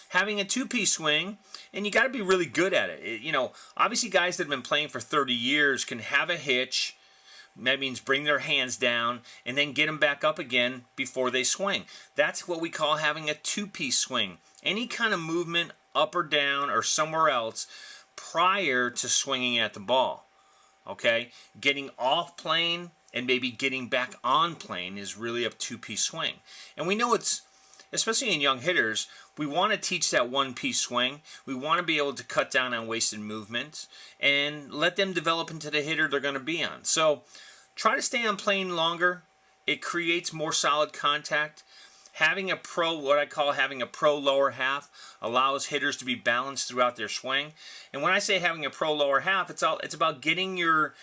Having a 2-piece swing, and you got to be really good at it. Obviously guys that have been playing for 30 years can have a hitch. That means bring their hands down and then get them back up again before they swing. That's what we call having a 2-piece swing. Any kind of movement up or down or somewhere else prior to swinging at the ball. Okay? Getting off plane and maybe getting back on plane is really a 2-piece swing. And we know it's, especially in young hitters, we want to teach that one-piece swing. We want to be able to cut down on wasted movement and let them develop into the hitter they're going to be on. So try to stay on plane longer. It creates more solid contact. Having what I call having a pro lower half allows hitters to be balanced throughout their swing. And when I say having a pro lower half, it's about getting your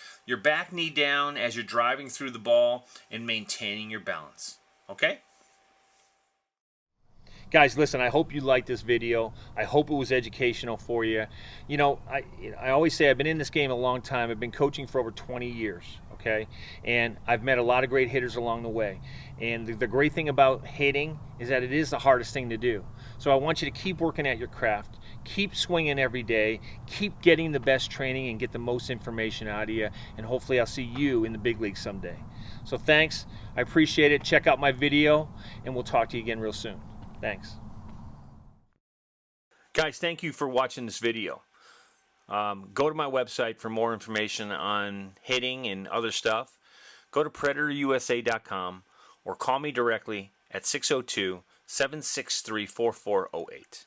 back knee down as you're driving through the ball and maintaining your balance. Okay? Guys, listen, I hope you liked this video. I hope it was educational for you. I always say I've been in this game a long time. I've been coaching for over 20 years, okay? And I've met a lot of great hitters along the way. And the great thing about hitting is that it is the hardest thing to do. So I want you to keep working at your craft. Keep swinging every day. Keep getting the best training and get the most information out of you. And hopefully I'll see you in the big league someday. So thanks. I appreciate it. Check out my video, and we'll talk to you again real soon. Thanks. Guys, thank you for watching this video. Go to my website for more information on hitting and other stuff. Go to PredatorUSA.com or call me directly at 602-763-4408.